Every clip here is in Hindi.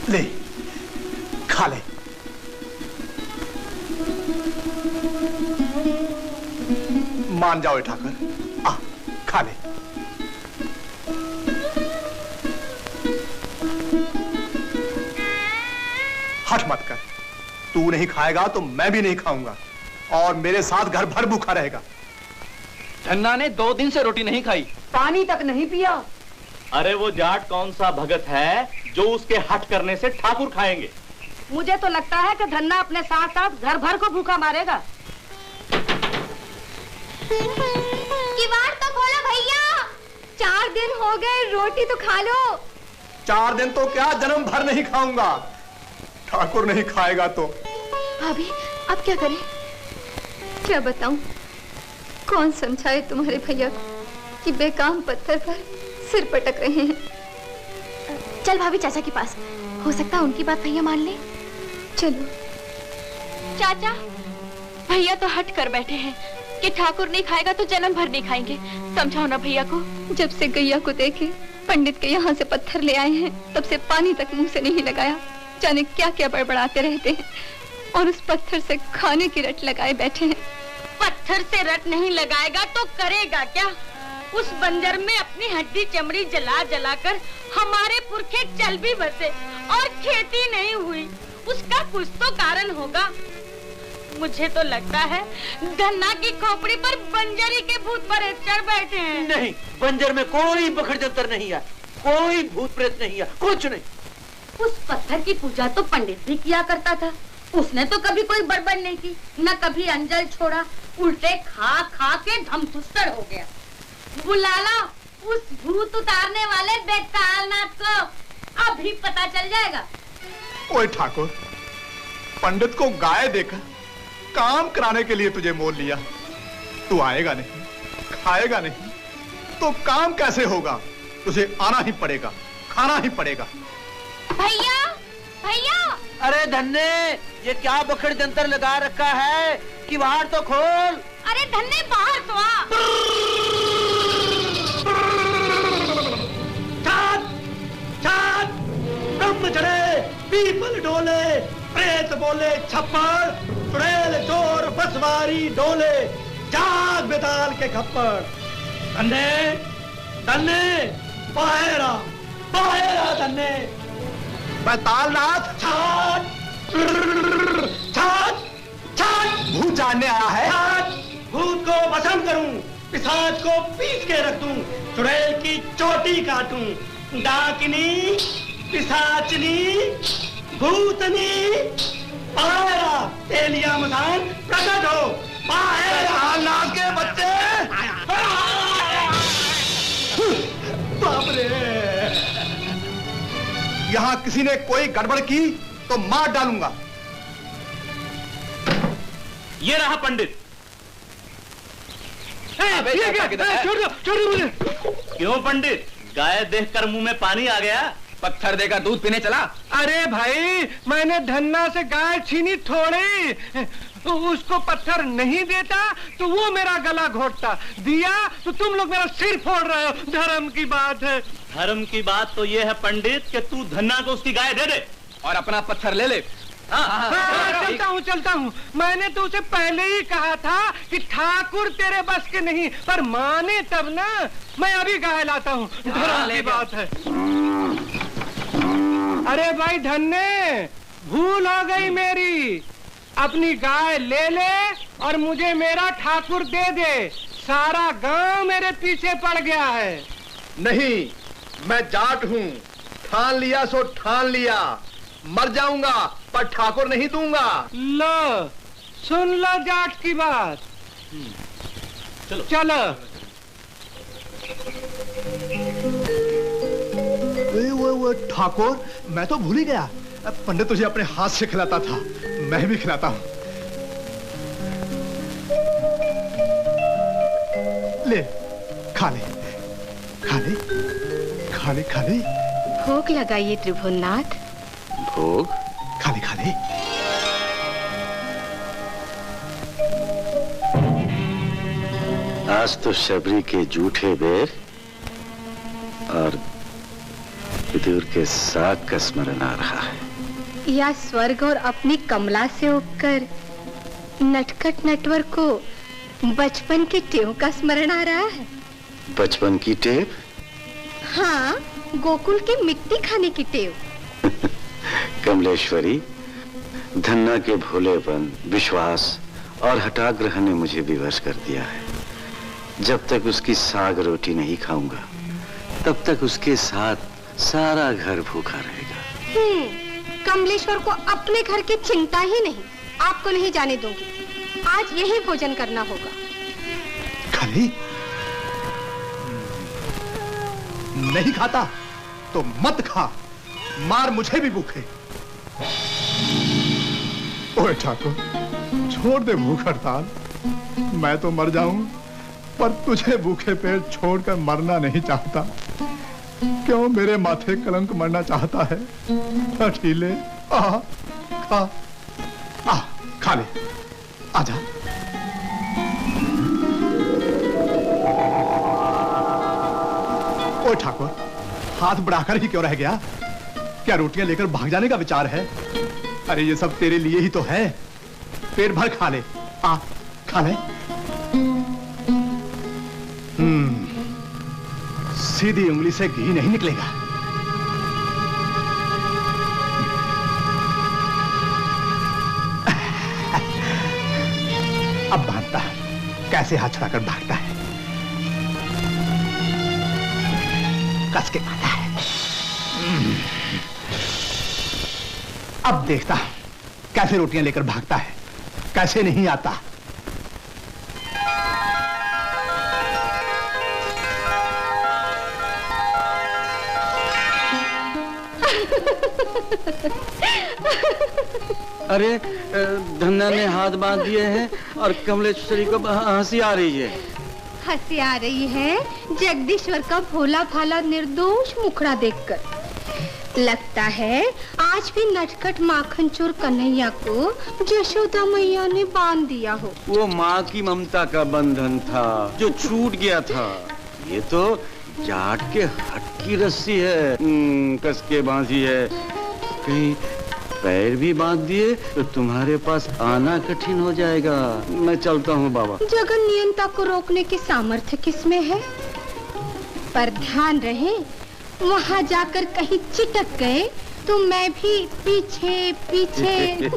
ले, खा ले। मान जाओ ठाकर, आ खा ले। हट मत कर। तू नहीं खाएगा तो मैं भी नहीं खाऊंगा और मेरे साथ घर भर भूखा रहेगा। धन्ना ने 2 दिन से रोटी नहीं खाई, पानी तक नहीं पिया। अरे वो जाट कौन सा भगत है जो उसके हट करने से ठाकुर खाएंगे? मुझे तो लगता है कि धन्ना अपने साथ साथ घर भर को भूखा मारेगा। किवाड़ तो खोलो भैया, 4 दिन हो गए, रोटी तो खा लो। 4 दिन तो क्या, जन्म भर नहीं खाऊंगा। ठाकुर नहीं खाएगा तो। भाभी अब क्या करें? क्या बताऊं? कौन समझाए तुम्हारे भैया कि बेकाम पत्थर पर सिर पटक रहे हैं। चल भाभी चाचा के पास, हो सकता है उनकी बात भैया मान ले। चलो। चाचा, भैया तो हट कर बैठे हैं कि ठाकुर नहीं खाएगा तो जन्म भर नहीं खाएंगे। समझाओ ना भैया को। जब से गैया को देखे पंडित के यहाँ से पत्थर ले आए हैं, तब से पानी तक मुंह से नहीं लगाया। जाने क्या क्या बड़बड़ाते रहते हैं और उस पत्थर से खाने की रट लगाए बैठे हैं। पत्थर से रट नहीं लगाएगा तो करेगा क्या? उस बंजर में अपनी हड्डी चमड़ी जला जलाकर हमारे पुरखे चल भी बसे और खेती नहीं हुई। उसका कुछ तो कारण होगा। मुझे तो लगता है धन्ना की खोपड़ी पर बंजरी के भूत प्रेत चढ़ बैठे हैं। नहीं, बंजर में कोई बखड़ जंतर नहीं है, कोई भूत प्रेत नहीं है, कुछ नहीं। उस पत्थर की पूजा तो पंडित भी किया करता था। उसने तो कभी कोई बड़बड़ नहीं की, न कभी अंजल छोड़ा। उल्टे खा खा के धमथुस्सड़ हो गया। बुला लो उस भूत उतारने वाले बेतालनाथ को, अभी पता चल जाएगा। ओए ठाकुर, पंडित को गाय देकर काम कराने के लिए तुझे मोल लिया। तू आएगा नहीं, खाएगा नहीं, तो काम कैसे होगा? तुझे आना ही पड़ेगा, खाना ही पड़ेगा। भैया, भैया! अरे धन्ने, ये क्या बखड़ जंतर लगा रखा है? किवाड़ तो खोल। अरे धन्ने बाहर तो आ। चाँद, ब्रह्म चढ़े, पीपल डोले, प्रेत बोले छप्पड़, चुड़ैल चोर बसवारी डोले, जाग बेताल के खप्पड़। धन्ने, धन्ने, बाहर आ, बाहर आ धन्ने। बेतालनाथ, छाट, छाट, छाट। भूत जानने आया है। छाट, भूत को भस्म करूं, पिशाच को पीस के रख दूं, चुड़ैल की चोटी काटूं, डाकिनी, पिशाचनी, भूतनी, पायरा, तेलिया मसान प्रकट हो। बेतालनाथ के बच्चे! बाप रे! यहाँ किसी ने कोई गड़बड़ की तो मार डालूंगा। ये रहा पंडित। छोड़ मुझे। क्यों पंडित, गाय देखकर मुंह में पानी आ गया? पत्थर देकर दूध पीने चला? अरे भाई, मैंने धन्ना से गाय छीनी थोड़ी। उसको पत्थर नहीं देता तो वो मेरा गला घोटता, दिया तो तुम लोग मेरा सिर फोड़ रहे हो। धर्म की बात है। धर्म की बात तो ये है पंडित कि तू धन्ना को उसकी गाय दे दे और अपना पत्थर ले ले। चलता हूँ। मैंने तो उसे पहले ही कहा था कि ठाकुर तेरे बस के नहीं, पर माने तब ना। मैं अभी गाय लाता हूँ, धर्म की बात है। अरे भाई धन्ने, भूल हो गई मेरी। अपनी गाय ले ले और मुझे मेरा ठाकुर दे दे। सारा गांव मेरे पीछे पड़ गया है। नहीं, मैं जाट हूँ, ठान लिया सो ठान लिया। मर जाऊंगा पर ठाकुर नहीं दूंगा। लो, सुन लो जाट की बात। चलो चलो। वो ठाकुर, मैं तो भूल ही गया। पंडित तुझे अपने हाथ से खिलाता था, मैं भी खिलाता हूँ। ले, खा ले, खा ले, खा ले, खा ले। भोग लगाइए त्रिभुवननाथ। भोग? खा ले, खा ले। आज तो शबरी के जूठे बेर और विदुर के साग का स्मरण आ रहा है, या स्वर्ग और अपनी कमला से उगकर नटखट नटवर को बचपन के टेव का स्मरण आ रहा है। बचपन की टेव? हाँ, गोकुल की मिट्टी खाने की टेव। कमलेश्वरी, धन्ना के भोलेपन, विश्वास और हठाग्रह ने मुझे विवश कर दिया है। जब तक उसकी साग रोटी नहीं खाऊंगा, तब तक उसके साथ सारा घर भूखा रहेगा। कमलेश्वर को अपने घर की चिंता ही नहीं, आपको नहीं जाने दूंगी। आज यही भोजन करना होगा। खाली नहीं खाता तो मत खा, मार मुझे भी भूखे। ओए ठाकुर, छोड़ दे भूख हड़ताल। मैं तो मर जाऊं, पर तुझे भूखे पेट छोड़कर मरना नहीं चाहता। क्यों मेरे माथे कलंक मरना चाहता है? हठीले, खा खा ले, आजा। ओ ठाकुर, हाथ बढ़ाकर ही क्यों रह गया? क्या रोटियां लेकर भाग जाने का विचार है? अरे ये सब तेरे लिए ही तो है। पेट भर खा ले, खा ले। सीधी उंगली से घी नहीं निकलेगा। अब भागता है, कैसे हाथ छुड़ाकर भागता है, कस के खाता है। अब देखता कैसे रोटियां लेकर भागता है, कैसे नहीं आता। अरे धन्ना ने हाथ बांध दिए हैं और कमलेश्वरी को हंसी आ रही है। हंसी आ रही है जगदीश्वर का भोला भाला निर्दोष मुखड़ा देखकर। लगता है आज भी नटखट माखन चोर कन्हैया को यशोदा मैया ने बांध दिया हो। वो माँ की ममता का बंधन था जो छूट गया था। ये तो जाट के हट की रस्सी है, कस के बांधी है। कहीं पैर भी बांध दिए तो तुम्हारे पास आना कठिन हो जाएगा। मैं चलता हूँ बाबा। जगन नियंता को रोकने की सामर्थ्य किसमें है? पर ध्यान रहे, वहाँ जाकर कहीं चिटक गए तो मैं भी पीछे पीछे।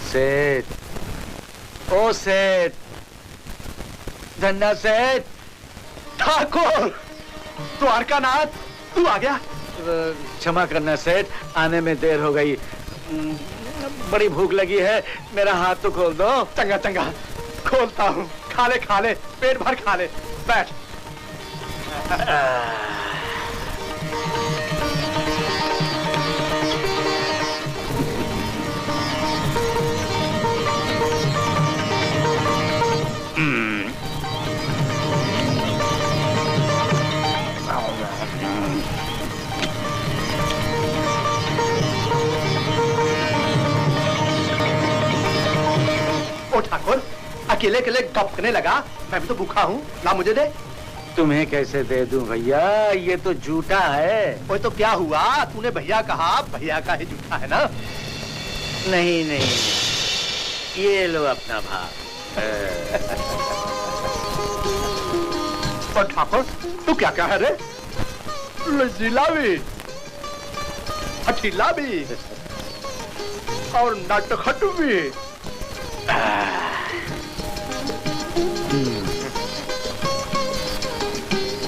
सेठ, ओ सेठ, धन्ना सेठ। ठाकुर, द्वारकानाथ, तू आ गया? क्षमा करना सेठ, आने में देर हो गई। बड़ी भूख लगी है, मेरा हाथ तो खोल दो। चंगा चंगा, खोलता हूँ। खा ले, पेट भर खा ले। बैठ। ओ ठाकुर, अकेले अकेले गप करने लगा। मैं भी तो भूखा हूँ, ला मुझे दे। तुम्हें कैसे दे दूं भैया, ये तो झूठा है। ओए तो क्या हुआ? तूने भैया कहा, भैया का ही झूठा है ना? नहीं नहीं, ये लो अपना भाग। और ठाकुर, तू क्या क्या है रे? लजीला भी, हठीला भी और नटखट भी।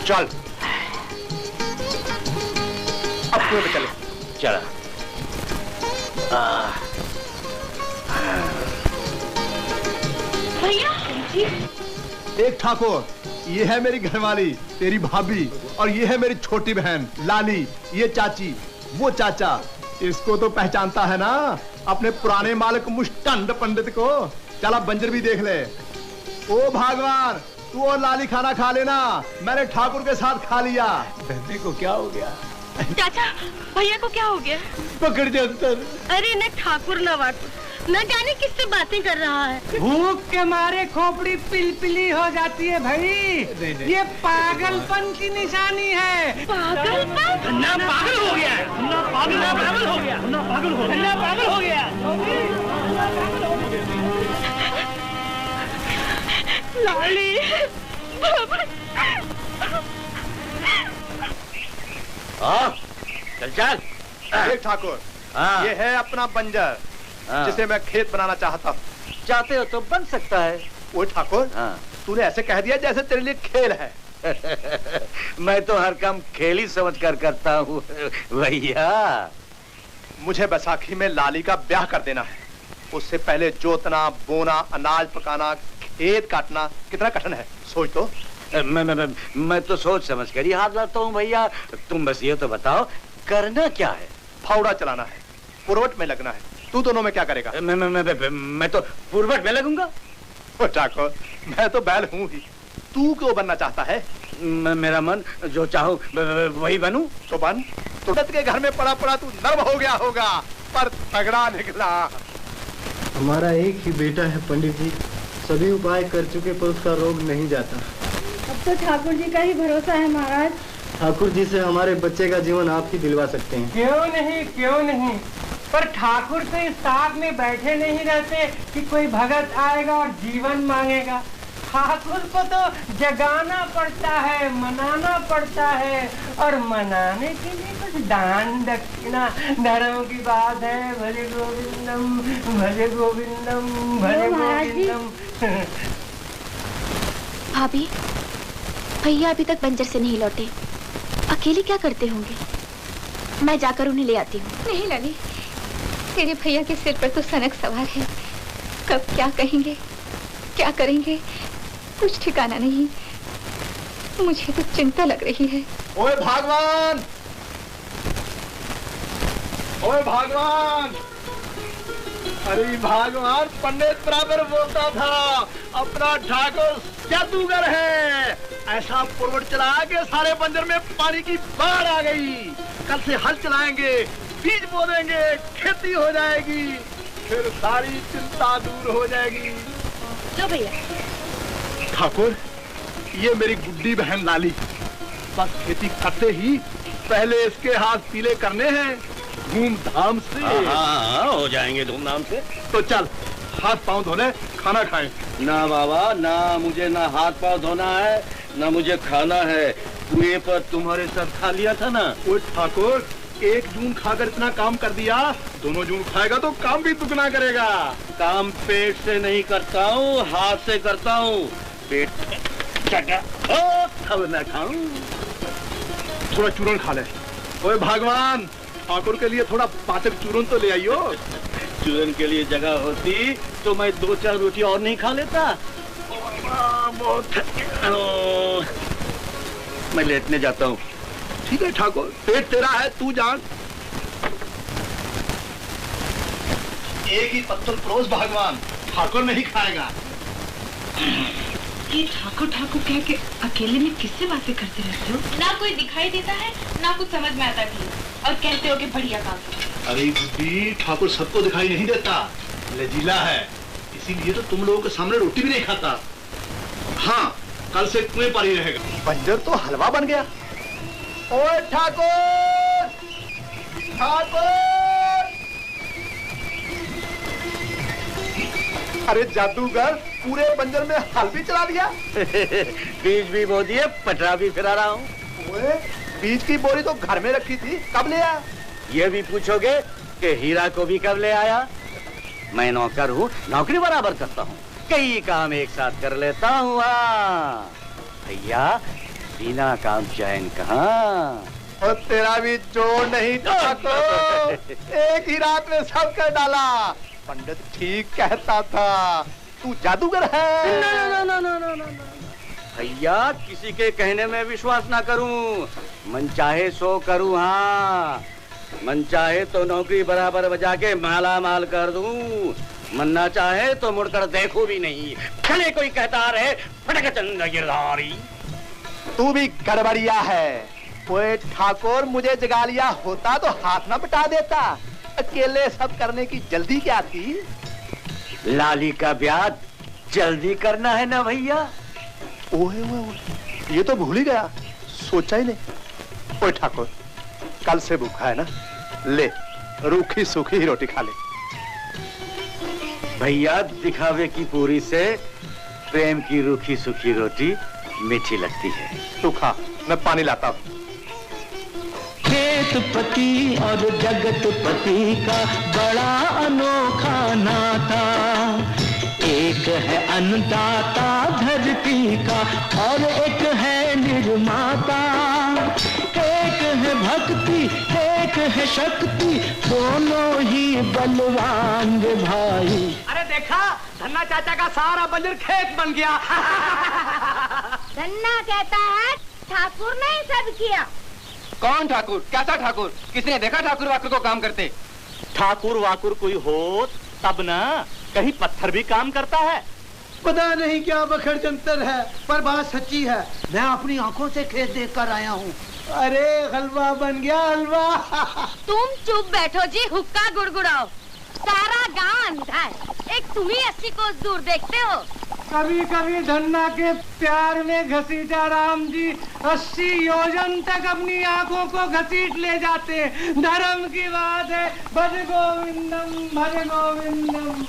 चल, अब कुएं पे चले। चला। भैया जी। देख ठाकुर, ये है मेरी घरवाली, तेरी भाभी, और ये है मेरी छोटी बहन लाली। ये चाची, वो चाचा। इसको तो पहचानता है ना, अपने पुराने मालिक मुष्टंड पंडित को। चल अब बंजर भी देख ले। ओ भगवान, तू और लाली खाना खा लेना, मैंने ठाकुर के साथ खा लिया। धन्ने को क्या हो गया? चाचा, भैया को क्या हो गया? पकड़ दे अंतर। अरे न ठाकुर न वाटू, न जाने किससे बातें कर रहा है। भूख के मारे खोपड़ी पिलपिली हो जाती है भाई। नहीं। ये पागलपन की निशानी है। पागलपन? ना पागल हो गया, ना पागल हो गया, ना पागल हो गया, ना पागल हो गया। लाली, चल चल। देख ठाकुर, हाँ। ये है अपना बंजर, हाँ। जिसे मैं खेत बनाना चाहता हूँ। चाहते हो तो बन सकता है। वो ठाकुर, हाँ। तूने ऐसे कह दिया जैसे तेरे लिए खेल है। मैं तो हर काम खेल ही समझ कर करता हूँ भैया। मुझे बैसाखी में लाली का ब्याह कर देना है। उससे पहले जोतना, बोना, अनाज पकाना, खेत काटना कितना कठिन है, सोच तो। मैं तो सोच समझ कर ही हाथ लाता हूँ भैया। तुम बस ये तो बताओ करना क्या है? फावड़ा चलाना है, पुरवट में लगना है। तू दोनों में क्या करेगा? मैं तो पुरवट में लगूंगा। ठाकुर, मैं तो बैल हूँ ही, तू क्यों बनना चाहता है? मेरा मन जो चाहूँ वही बनूं। तो बन। तुरंत के घर में पड़ा पड़ा तू नर्म हो गया होगा, पर तगड़ा निकला। हमारा एक ही बेटा है पंडित जी, सभी उपाय कर चुके पर उसका रोग नहीं जाता। अब तो ठाकुर जी का ही भरोसा है महाराज। ठाकुर जी से हमारे बच्चे का जीवन आप ही दिलवा सकते हैं। क्यों नहीं, क्यों नहीं। पर ठाकुर तो इस साथ में बैठे नहीं रहते कि कोई भगत आएगा और जीवन मांगेगा। ठाकुर को तो जगाना पड़ता है, मनाना पड़ता है, और मनाने के लिए कुछ दान दक्षिणा धर्म की बात है। भजे गोविंदम, भजे गोविंदम, भजे गोविंदम। भाभी, भैया अभी तक बंजर से नहीं लौटे, अकेले क्या करते होंगे? मैं जाकर उन्हें ले आती हूँ। नहीं लाली, तेरे भैया के सिर पर तो सनक सवार है, कब क्या कहेंगे, क्या करेंगे, कुछ ठिकाना नहीं। मुझे तो चिंता लग रही है। ओए भगवान, ओए भगवान, अरे भगवान, पंडित बराबर बोलता था अपना ठाकुर जादूगर है। ऐसा पुरवट चला के सारे बंजर में पानी की बाढ़ आ गई। कल से हल चलाएंगे, बीज बो देंगे, खेती हो जाएगी, फिर सारी चिंता दूर हो जाएगी। लो भैया। ठाकुर, ये मेरी गुड्डी बहन लाली, बस खेती करते ही पहले इसके हाथ पीले करने हैं धूमधाम से। हाँ, हो जाएंगे धूमधाम से। तो चल हाथ पांव धोने, खाना खाएं। ना बाबा, ना मुझे ना हाथ पांव धोना है, ना मुझे खाना है। कुएं पर तुम्हारे साथ खा लिया था ना। वो ठाकुर, एक जून खाकर इतना काम कर दिया, दोनों जून खाएगा तो काम भी दुगना करेगा। काम पेट से नहीं करता हूँ, हाथ से करता हूँ। पेट तब न खाऊं। थोड़ा चूरन खा ले। ओए भगवान, ठाकुर के लिए थोड़ा पाचक चूरन तो ले आइयो। चूरन के लिए जगह होती तो मैं 2-4 रोटी और नहीं खा लेता। बहुत मैं लेटने जाता हूँ। ठीक है ठाकुर, पेट तेरा है, तू जान। एक ही पत्तल परोस भगवान, ठाकुर नहीं खाएगा। ये ठाकुर ठाकुर कह के अकेले में किससे बातें करते रहते हो? ना कोई दिखाई देता है, ना कुछ समझ में आता भी, और कहते हो कि बढ़िया काम करो। अरे बुद्धि, ठाकुर सबको दिखाई नहीं देता, लजीला है, इसीलिए तो तुम लोगों के सामने रोटी भी नहीं खाता। हाँ, कल से कुएं पर ही रहेगा। बंजर तो हलवा बन गया। ओए ठाकुर, ठाकुर! अरे जादूगर, पूरे बंजर में हल भी चला दिया। बीज भी बो दिए, पटरा भी फिरा रहा हूँ। ओए, बीज की बोरी तो घर में रखी थी, कब ले आया? ये भी पूछोगे कि हीरा को भी कब ले आया? मैं नौकर हूँ, नौकरी बराबर करता हूँ, कई काम एक साथ कर लेता हूँ। भैया, बिना काम चैन कहाँ। और तेरा भी जोड़ नहीं ठाकुर, एक ही रात में सब कर डाला। पंडित ठीक कहता था, तू जादूगर है। ना। भैया, किसी के कहने में विश्वास ना करूं, मन चाहे सो करूं। हाँ, मन चाहे तो नौकरी बराबर बजा के माला माल कर दूं, मरना चाहे तो मुड़कर देखो भी नहीं, खड़े कोई कहता रहे फटक चंद गिरधारी। तू भी गड़बड़िया है। ओए ठाकुर, मुझे जगा लिया होता तो हाथ ना बटा देता। अकेले सब करने की जल्दी क्या थी? लाली का ब्याह जल्दी करना है ना भैया। ओए ओए, ये तो भूल ही गया, सोचा ही नहीं। ओए ठाकुर, कल से भूखा है ना, ले रूखी सूखी रोटी खा ले। भैया दिखावे की पूरी से प्रेम की रूखी सूखी रोटी मीठी लगती है। तू खा, मैं पानी लाता हूँ। खेतपति और जगतपति का बड़ा अनोखा नाता, एक है अन्नदाता धरती का और एक है निर्माता, एक है भक्ति एक है शक्ति, दोनों ही बलवान भाई। अरे देखा, धन्ना चाचा का सारा बंजर खेत बन गया। धन्ना कहता है ठाकुर ने ही सब किया। कौन ठाकुर? कैसा ठाकुर? किसने देखा ठाकुर वाकुर को काम करते? ठाकुर वाकुर कोई हो तब ना, कहीं पत्थर भी काम करता है। पता नहीं क्या बखड़ जंतर है, पर बात सच्ची है। मैं अपनी आंखों से खेत देख कर आया हूँ। अरे हलवा बन गया, हलवा। तुम चुप बैठो जी, हुक्का गुड़गुड़ाओ। सारा गांव अंधा है, एक तुम ही 80 कोस दूर देखते हो। कभी कभी धन्ना के प्यार में घसीटा राम जी 80 योजन तक अपनी आंखों को घसीट ले जाते। धर्म की बात है। भज गोविंदम भज गोविंदम।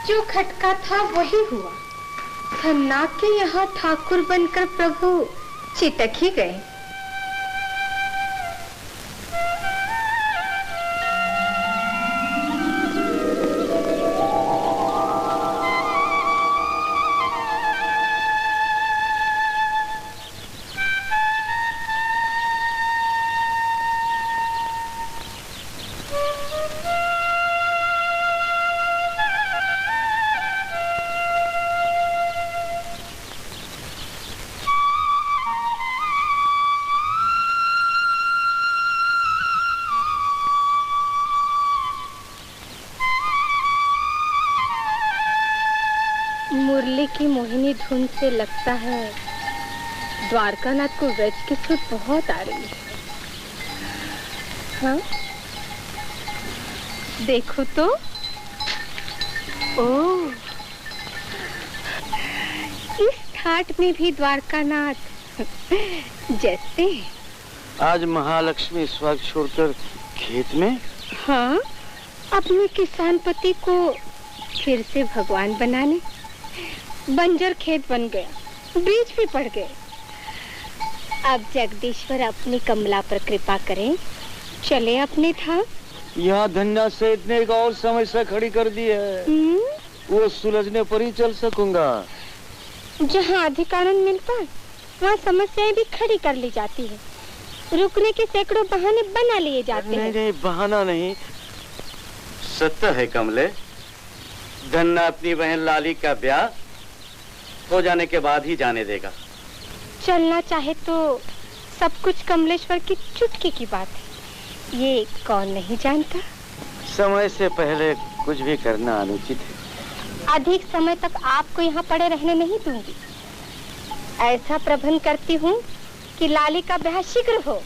जो खटका था वही हुआ। धन्ना के यहाँ ठाकुर बनकर प्रभु चिटक ही गए। मुरली की मोहिनी धुन से लगता है द्वारकानाथ को व्रज की छूट बहुत आ रही है। हाँ, देखो तो। ओह, इस ठाट में भी द्वारकानाथ जैसे। आज महालक्ष्मी इस वक्त छोड़कर खेत में? हाँ, अपने किसान पति को फिर से भगवान बनाने। बंजर खेत बन गया, बीज भी पड़ गए। अब जगदीश्वर अपनी कमला पर कृपा करें, चले अपने था। यहाँ धन्ना से इतने एक और समस्या खड़ी कर दी है, वो सुलझने पर ही चल सकूंगा। जहाँ अधिकार मिलता है वहाँ समस्याएं भी खड़ी कर ली जाती है। रुकने के सैकड़ों बहाने बना लिए जाते हैं। नहीं, बहाना नहीं, सत्य है कमले। धन्ना अपनी बहन लाली का ब्याह हो जाने के बाद ही जाने देगा। चलना चाहे तो सब कुछ कमलेश्वर की चुटकी की बात है, ये कौन नहीं जानता। समय से पहले कुछ भी करना अनुचित है। अधिक समय तक आपको यहाँ पड़े रहने नहीं दूंगी। ऐसा प्रबंध करती हूँ कि लाली का ब्याह शीघ्र हो।